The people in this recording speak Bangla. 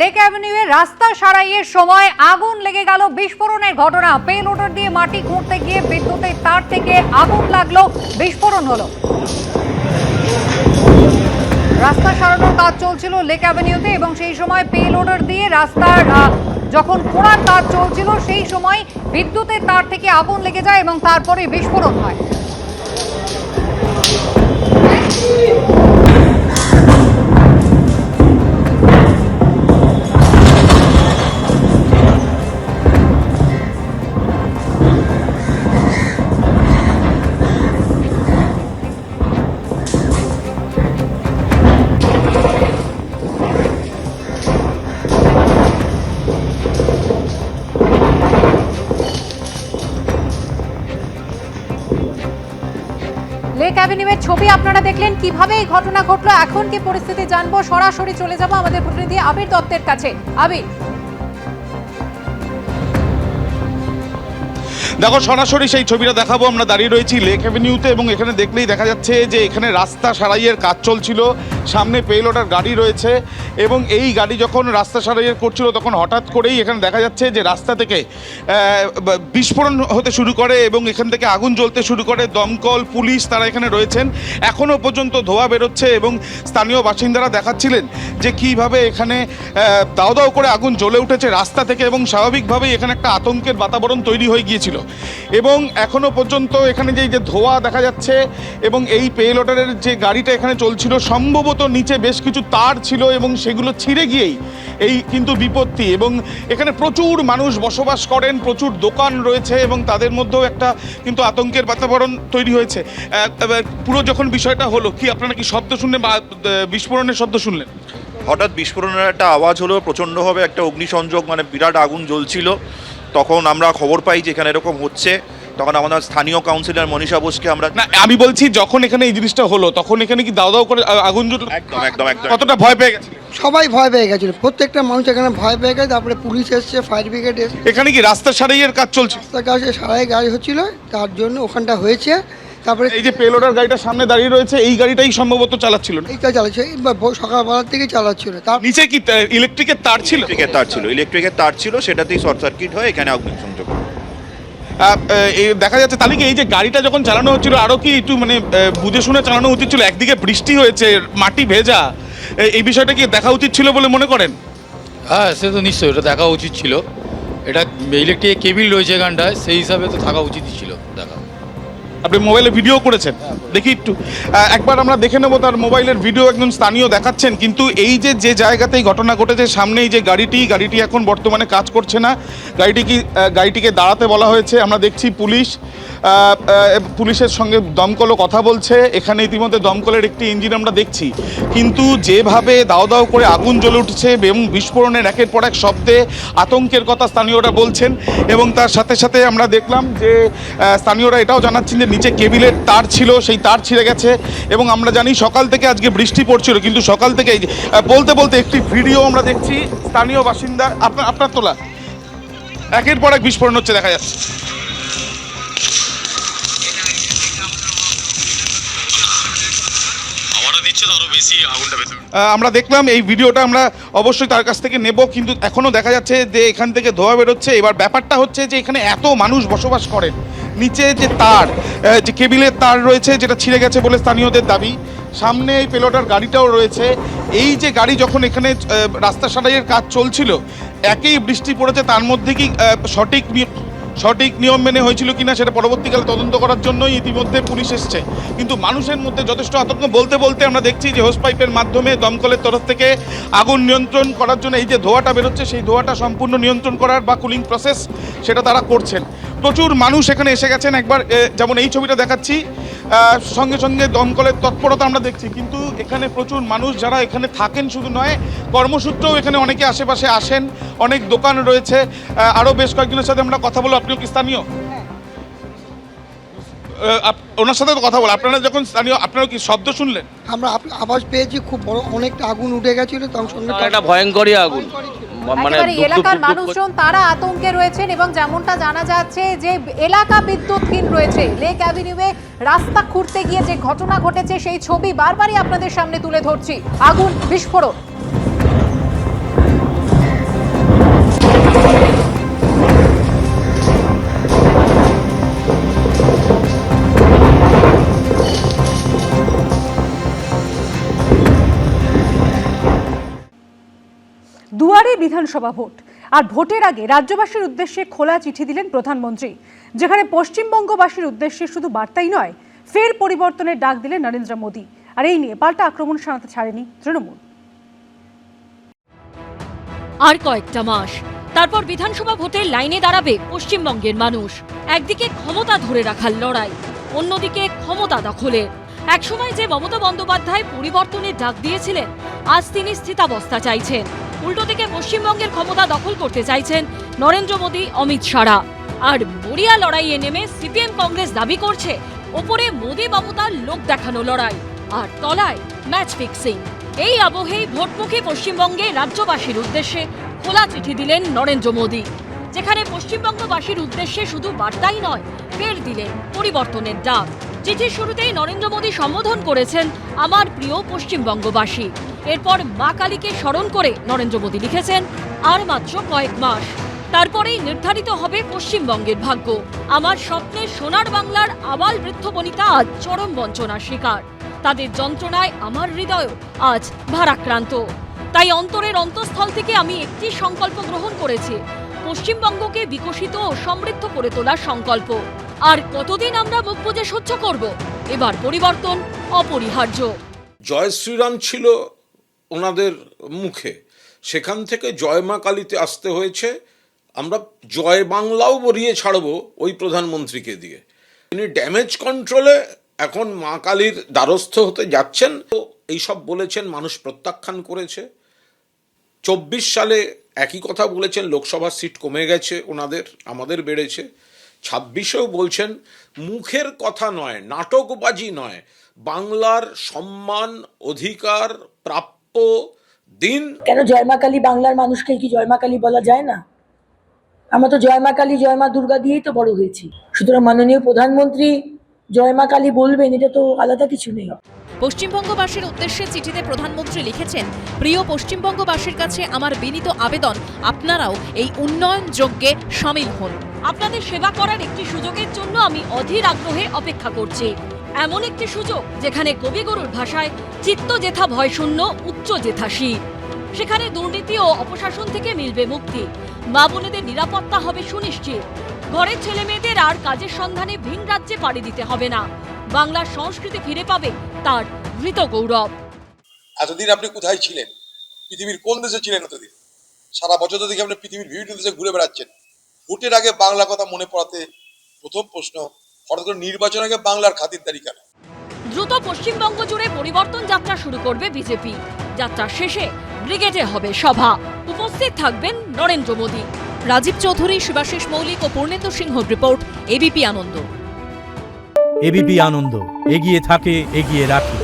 লেক অ্যাভিনিউয়ে রাস্তা সারাইয়ের সময় আগুন লেগে গেল। বিস্ফোরণের ঘটনা। পেলোডার দিয়ে মাটি খুঁড়তে গিয়ে বিদ্যুতের তার থেকে আগুন লাগলো, বিস্ফোরণ হলো। রাস্তা সারানোর কাজ চলছিল লেক অ্যাভিনিউতে এবং সেই সময় পেলোডার দিয়ে রাস্তার যখন খোঁড়ার কাজ চলছিল সেই সময় বিদ্যুতের তার থেকে আগুন লেগে যায় এবং তারপরে বিস্ফোরণ হয়। লেক অ্যাভিনিউয়ের ছবি আপনারা দেখলেন, কিভাবে এই ঘটনা ঘটলো, এখন কি পরিস্থিতি জানবো। সরাসরি চলে যাব আমাদের প্রতিনিধি আবির দত্তের কাছে। আবির, দেখো সরাসরি সেই ছবিটা দেখাবো। আমরা দাঁড়িয়ে রয়েছি লেক অ্যাভিনিউতে এবং এখানে দেখলেই দেখা যাচ্ছে যে এখানে রাস্তা সারাইয়ের কাজ চলছিল। সামনে পেলোডার গাড়ি রয়েছে এবং এই গাড়ি যখন রাস্তা সারাইয়ের করছিল তখন হঠাৎ করেই এখানে দেখা যাচ্ছে যে রাস্তা থেকে বিস্ফোরণ হতে শুরু করে এবং এখান থেকে আগুন জ্বলতে শুরু করে। দমকল, পুলিশ তারা এখানে রয়েছেন। এখনও পর্যন্ত ধোঁয়া বেরোচ্ছে এবং স্থানীয় বাসিন্দারা দেখাচ্ছিলেন যে কীভাবে এখানে দাও দাও করে আগুন জ্বলে উঠেছে রাস্তা থেকে এবং স্বাভাবিকভাবেই এখানে একটা আতঙ্কের বাতাবরণ তৈরি হয়ে গিয়েছিল। এবং এখনও পর্যন্ত এখানে যে ধোঁয়া দেখা যাচ্ছে এবং এই পেলোডারের যে গাড়িটা এখানে চলছিল সম্ভবত নিচে বেশ কিছু তার ছিল এবং সেগুলো ছিঁড়ে গিয়েই এই কিন্তু বিপত্তি। এবং এখানে প্রচুর মানুষ বসবাস করেন, প্রচুর দোকান রয়েছে এবং তাদের মধ্যেও একটা কিন্তু আতঙ্কের বাতাবরণ তৈরি হয়েছে। পুরো যখন বিষয়টা হলো, কি আপনারা কি শব্দ শুনলেন বা বিস্ফোরণের শব্দ শুনলেন? হঠাৎ বিস্ফোরণের একটা আওয়াজ হলো, প্রচণ্ডভাবে একটা অগ্নিসংযোগ, মানে বিরাট আগুন জ্বলছিল। তখন আমরা খবর পাই যে এখানে এরকম হচ্ছে। তখন আমাদের স্থানীয় কাউন্সিলর মনীষা বোসকে আমরা আমি বলছি যখন এখানে এই জিনিসটা হলো তখন এখানে কি দাও দাও করে আগুন জ্বলল? একদম একদম একদম কতটা ভয় পেয়ে গেছে? সবাই ভয় পেয়ে গেছিল, প্রত্যেকটা মানুষ এখানে ভয় পেয়ে গেছে। তারপরে পুলিশ এসছে, ফায়ার ব্রিগেড এসছে। এখানে কি রাস্তা সারাইয়ের কাজ চলছে? রাস্তার কাছে সারাই গাড়ি হচ্ছিল, তার জন্য ওখানটা হয়েছে। তারপরে এই যে পেলোডার গাড়িটা সামনে দাঁড়িয়ে রয়েছে, এই গাড়িটাই সম্ভবত চালাচ্ছিল না? এইটা চালাচ্ছে, সকালবেলার থেকে চালাচ্ছিল। তার নিচে কি ইলেকট্রিকের তার ছিল? ইলেকট্রিকের তার ছিল, সেটাতেই শর্ট সার্কিট হয়ে এখানে অগ্নিসংযোগ। দেখা যাচ্ছে তাহলে কি এই যে গাড়িটা যখন চালানো হচ্ছিল আরো কি একটু মানে বুঝে শুনে চালানো উচিত ছিল? একদিকে বৃষ্টি হয়েছে, মাটি ভেজা, এই বিষয়টা কি দেখা উচিত ছিল বলে মনে করেন? হ্যাঁ, সে তো নিশ্চয়ই এটা দেখা উচিত ছিল। এটা ইলেকট্রিক কেবিল রয়েছে এখানটায়, সেই হিসাবে তো থাকা উচিতই ছিল দেখা। আপনি মোবাইলে ভিডিও করেছেন, দেখি একটু একবার আমরা দেখে নেবো তার মোবাইলের ভিডিও। একজন স্থানীয় দেখাচ্ছেন কিন্তু এই যে জায়গাতেই ঘটনা ঘটেছে সামনে এই যে গাড়িটি এখন বর্তমানে কাজ করছে না। গাড়িটিকে দাঁড়াতে বলা হয়েছে। আমরা দেখছি পুলিশের সঙ্গে দমকলও কথা বলছে। এখানে ইতিমধ্যে দমকলের একটি ইঞ্জিন আমরা দেখছি, কিন্তু যেভাবে দাও দাও করে আগুন জ্বলে উঠছে এবং বিস্ফোরণের একের পর এক শব্দে আতঙ্কের কথা স্থানীয়রা বলছেন। এবং তার সাথে সাথে আমরা দেখলাম যে স্থানীয়রা এটাও জানাচ্ছেন যে নিচে কেবিলের তার ছিল, সেই তার ছিঁড়ে গেছে। এবং আমরা জানি সকাল থেকে আজকে বৃষ্টি পড়ছিল, কিন্তু সকাল থেকে বলতে বলতে একটি ভিডিও আমরা দেখছি স্থানীয় বাসিন্দা আপনার তোলা, একের পর এক বিস্ফোরণ হচ্ছে দেখা যাচ্ছে। আমরা দেখলাম এই ভিডিওটা, আমরা অবশ্যই তার কাছ থেকে নেব, কিন্তু এখনও দেখা যাচ্ছে যে এখান থেকে ধোঁয়া বেরোচ্ছে। এবার ব্যাপারটা হচ্ছে যে এখানে এত মানুষ বসবাস করেন, নিচে যে তার, যে কেবিলের তার রয়েছে যেটা ছিঁড়ে গেছে বলে স্থানীয়দের দাবি। সামনে এই পেলোডার গাড়িটাও রয়েছে। এই যে গাড়ি যখন এখানে রাস্তা সারাইয়ের কাজ চলছিল, একেই বৃষ্টি পড়েছে, তার মধ্যে কি সঠিক নিয়ম মেনে হয়েছিল কিনা সেটা পরবর্তীকালে তদন্ত করার জন্যই ইতিমধ্যে পুলিশ এসছে। কিন্তু মানুষের মধ্যে যথেষ্ট আতঙ্ক। বলতে বলতে আমরা দেখছি যে হোস পাইপের মাধ্যমে দমকলের তরফ থেকে আগুন নিয়ন্ত্রণ করার জন্য এই যে ধোঁয়াটা বেরোচ্ছে সেই ধোঁয়াটা সম্পূর্ণ নিয়ন্ত্রণ করার বা কুলিং প্রসেস সেটা তারা করছেন। প্রচুর মানুষ এখানে এসে গেছেন। একবার যেমন এই ছবিটা দেখাচ্ছি, সঙ্গে সঙ্গে দমকলের তৎপরতা আমরা দেখছি। কিন্তু এখানে প্রচুর মানুষ যারা এখানে থাকেন, শুধু নয় কর্মসূত্রেও এখানে অনেকে আশেপাশে আসেন, অনেক দোকান রয়েছে। আরও বেশ কয়েকজনের সাথে আমরা কথা বলবো। আপনিও কি স্থানীয়? ওনার সাথে তো কথা বল। আপনারা যখন স্থানীয়, আপনারা কি শব্দ শুনলেন? আমরা আওয়াজ পেয়েছি, খুব বড় অনেকটা আগুন উঠে গেছিল। তখন সঙ্গে একটা ভয়ঙ্করই আগুন, একেবারে এলাকার মানুষজন তারা আতঙ্কে রয়েছেন এবং যেমনটা জানা যাচ্ছে যে এলাকা বিদ্যুৎহীন রয়েছে। লেক অ্যাভিনিউয়ে রাস্তা খুঁড়তে গিয়ে যে ঘটনা ঘটেছে সেই ছবি বারবারই আপনাদের সামনে তুলে ধরছি। আগুন, বিস্ফোরণ। দুয়ারে বিধানসভা ভোট, আর ভোটের আগে রাজ্যবাসীর উদ্দেশ্যে খোলা চিঠি দিলেন প্রধানমন্ত্রী, যেখানে পশ্চিমবঙ্গবাসীর উদ্দেশ্যে শুধু বার্তাই নয়, ফের পরিবর্তনের ডাক দিলেন নরেন্দ্র মোদী। আর এই নিয়ে পাল্টা আক্রমণ শানাতে ছাড়েনি তৃণমূল। আর কয়েকটা মাস, তারপর বিধানসভা ভোটে লাইনে দাঁড়াবে পশ্চিমবঙ্গের মানুষ। একদিকে ক্ষমতা ধরে রাখার লড়াই, অন্যদিকে ক্ষমতা দখলের। একসময় যে মমতা বন্দ্যোপাধ্যায় পরিবর্তনের ডাক দিয়েছিলেন, আজ তিনি স্থিতাবস্থা চাইছেন। উল্টো দিকে পশ্চিমবঙ্গের ক্ষমতা দখল করতে চাইছেন নরেন্দ্র মোদী, অমিত শাহ। আর মরিয়া লড়াইয়ে নেমে সিপিএম কংগ্রেস দাবি করছে ওপরে মোদী মমতার লোক দেখানো লড়াই, আর তলায় ম্যাচ ফিক্সিং। এই আবহেই ভোটমুখী পশ্চিমবঙ্গে রাজ্যবাসীর উদ্দেশ্যে খোলা চিঠি দিলেন নরেন্দ্র মোদী, যেখানে পশ্চিমবঙ্গবাসীর উদ্দেশ্যে শুধু বার্তাই নয়, ফের দিলেন পরিবর্তনের ডাক। চিঠির শুরুতেই নরেন্দ্র মোদী সম্বোধন করেছেন আমার প্রিয় পশ্চিমবঙ্গবাসী। এরপর মা কালীকে স্মরণ করে নরেন্দ্র মোদী লিখেছেন, আর মাত্র কয়েক মাস, তারপরেই নির্ধারিত হবে পশ্চিমবঙ্গের ভাগ্য। আমার স্বপ্নের সোনার বাংলার আবাল বৃদ্ধ বনিতা আজ চরম বঞ্চনার শিকার। তাদের যন্ত্রণায় আমার হৃদয় আজ ভারাক্রান্ত। তাই অন্তরের অন্তঃস্থল থেকে আমি একটি সংকল্প গ্রহণ করেছি, পশ্চিমবঙ্গকে বিকশিত ও সমৃদ্ধ করে তোলার সংকল্প। আর কতদিন আমরা মুখ বুজে সহ্য করব? এবার পরিবর্তন অপরিহার্য। জয় শ্রীরাম ছিল ওনাদের মুখে, সেখান থেকে জয় মা কালীতে আসতে হয়েছে। আমরা জয় বাংলাও বরিয়ে ছাড়বো ওই প্রধানমন্ত্রীকে দিয়ে। তিনি ড্যামেজ কন্ট্রোলে এখন মা কালীর দ্বারস্থ হতে যাচ্ছেন। তো এইসব বলেছেন, মানুষ প্রত্যাখ্যান করেছে। 24 সালে একই কথা বলেছেন, লোকসভার সিট কমে গেছে ওনাদের, আমাদের বেড়েছে। 26-এও বলছেন, মুখের কথা নয়, নাটকবাজি নয়, বাংলার সম্মান অধিকার প্রাপ্য দিন। কেন জয় মা কালী বাংলার মানুষকে কি জয় মা কালী বলা যায় না? আমরা তো জয় মা কালী, জয় মা দুর্গা দিয়েই তো বড় হয়েছি। সুতরাং মাননীয় প্রধানমন্ত্রী জয় মা কালী বলবেন, এটা তো আলাদা কিছু নেই। পশ্চিমবঙ্গবাসীর উদ্দেশ্যে চিঠিতে প্রধানমন্ত্রী লিখেছেন, প্রিয় পশ্চিমবঙ্গবাসীর কাছে আমার বিনীত আবেদন, আপনারাও এই উন্নয়ন যজ্ঞে শামিল হন। আপনাদের সেবা করার একটি সুযোগের জন্য আমি অধীর আগ্রহে অপেক্ষা করছি। এমন একটি সুযোগ যেখানে কবিগুরুর ভাষায় চিত্ত যেথা ভয় শূন্য, উচ্চ যেথা শীত। সেখানে দুর্নীতি ও অপশাসন থেকে মিলবে মুক্তি, মা বোনেদের নিরাপত্তা হবে সুনিশ্চিত, ঘরের ছেলে মেয়েদের আর কাজের সন্ধানে ভিন রাজ্যে পাড়ি দিতে হবে না, বাংলার সংস্কৃতি ফিরে পাবে তার হৃত গৌরব। এতদিন আপনি কোথায় ছিলেন? পৃথিবীর কোন দেশে ছিলেন এতদিন? সারা বছর তো দেখি আপনি পৃথিবীর বিভিন্ন দেশে ঘুরে বেড়াচ্ছেন। ভোটের আগে বাংলা কথা মনে পড়াতে প্রথম প্রশ্ন, হঠাৎ করে নির্বাচন আগে বাংলার খাতিরদারি কেন? দ্রুত পশ্চিমবঙ্গ জুড়ে পরিবর্তন যাত্রা শুরু করবে বিজেপি। যাত্রা শেষে ব্রিগেডে হবে সভা, উপস্থিত থাকবেন নরেন্দ্র মোদী। রাজীব চৌধুরী, শিবাশিস মৌলিক ও পূর্ণেন্দু সিংহর রিপোর্ট, এবিপি আনন্দ। এবিপি আনন্দ, এগিয়ে থাকে, এগিয়ে রাখে।